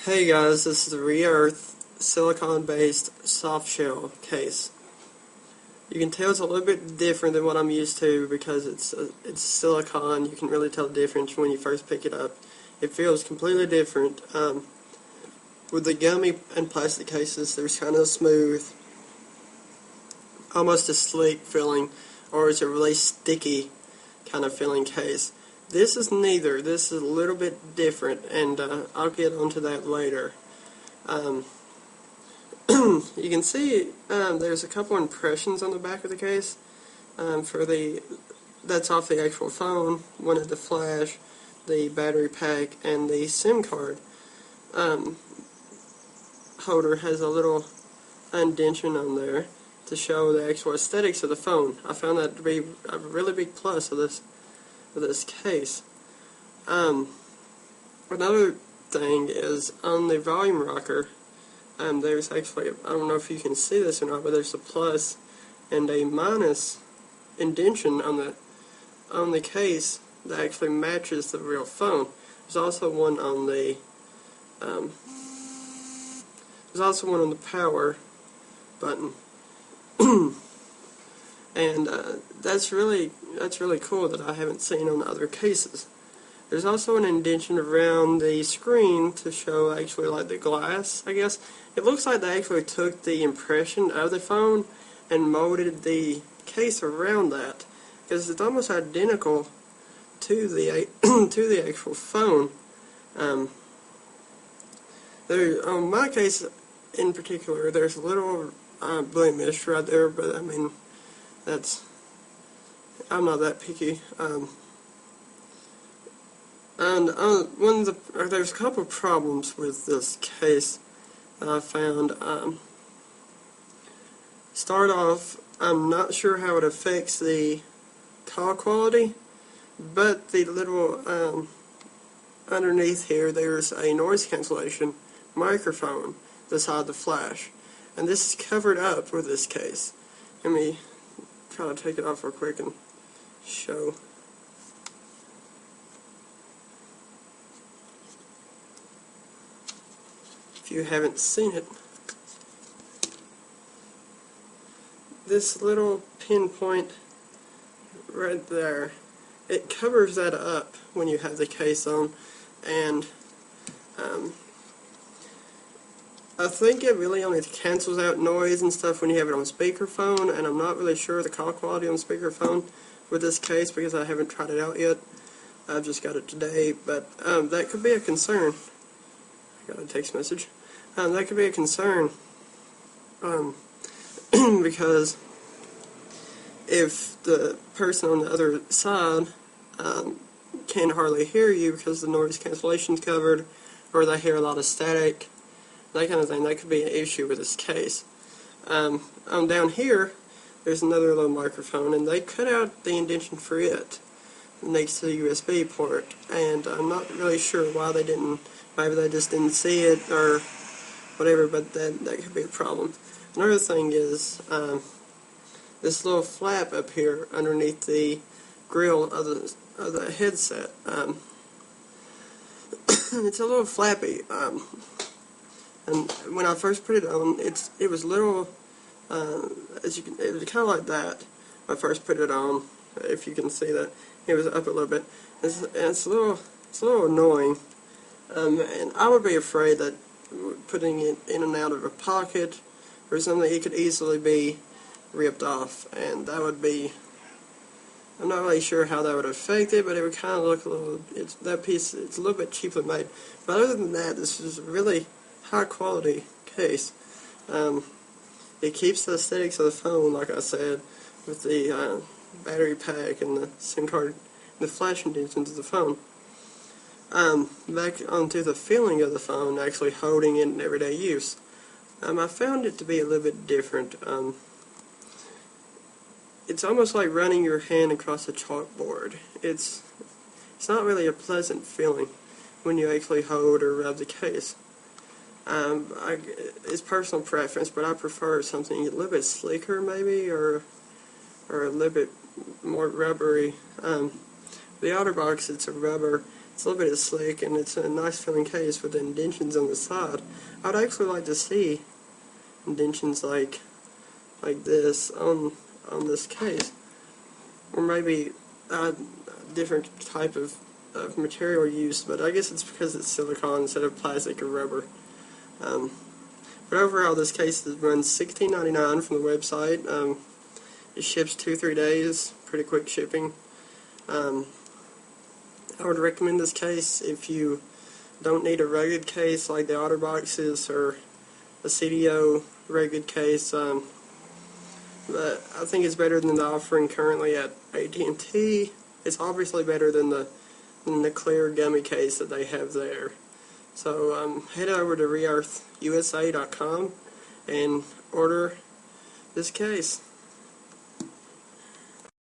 Hey guys, this is the Rearth silicon-based softshell case. You can tell it's a little bit different than what I'm used to because it's silicon. You can really tell the difference when you first pick it up. It feels completely different. With the gummy and plastic cases, there's kind of a smooth, almost a sleek feeling, or it's a really sticky kind of feeling case. This is neither. This is a little bit different, and I'll get onto that later. You can see there's a couple impressions on the back of the case. That's off the actual phone. One of the flash, the battery pack, and the SIM card holder has a little indentation on there to show the actual aesthetics of the phone. I found that to be a really big plus of this case. Another thing is on the volume rocker, there's actually, I don't know if you can see this or not, but there's a plus and a minus indentation on the case that actually matches the real phone. There's also one on the power button. And that's really cool that I haven't seen on other cases. There's also an indentation around the screen to show actually like the glass, I guess. It looks like they actually took the impression of the phone and molded the case around that, because it's almost identical to the to the actual phone. On my case in particular, there's a little blemish right there, but I mean, I'm not that picky. There's a couple of problems with this case that I found. Start off, I'm not sure how it affects the call quality, but the little underneath here, there's a noise cancellation microphone beside the flash, and this is covered up with this case. Let me try to take it off real quick and show. If you haven't seen it, this little pinpoint right there, it covers that up when you have the case on, and I think it really only cancels out noise and stuff when you have it on speakerphone, and I'm not really sure the call quality on speakerphone with this case because I haven't tried it out yet. I've just got it today, but that could be a concern. I got a text message. That could be a concern because if the person on the other side can hardly hear you because the noise cancellation's covered, or they hear a lot of static, that kind of thing, that could be an issue with this case. Down here, there's another little microphone, and they cut out the indentation for it next to the USB port, and I'm not really sure why they didn't. Maybe they just didn't see it or whatever, but that could be a problem. Another thing is this little flap up here underneath the grill of the headset. It's a little flappy. And when I first put it on, it was little, it was kind of like that when I first put it on. If you can see that, it was up a little bit. It's a little annoying, and I would be afraid that putting it in and out of a pocket or something, it could easily be ripped off, and that would be. I'm not really sure how that would affect it, but it would kind of look a little. That piece, it's a little bit cheaply made. But other than that, this is a really high quality case. It keeps the aesthetics of the phone, like I said, with the battery pack and the SIM card, and the flash indentions of the phone. Back onto the feeling of the phone, actually holding it in everyday use. I found it to be a little bit different. It's almost like running your hand across a chalkboard. It's not really a pleasant feeling when you actually hold or rub the case. It's personal preference, but I prefer something a little bit sleeker, maybe, or a little bit more rubbery. The outer box, it's a rubber, It's a little bit slick, and it's a nice feeling case with the indentions on the side. I'd actually like to see indentions like this on this case, or maybe a different type of material used, but I guess it's because it's silicone instead of plastic or rubber. But overall, this case runs $16.99 from the website. It ships 2-3 days, pretty quick shipping. I would recommend this case if you don't need a rugged case like the OtterBoxes or a CDO rugged case. But I think it's better than the offering currently at AT&T. It's obviously better than the clear gummy case that they have there. So head over to rearthusa.com and order this case.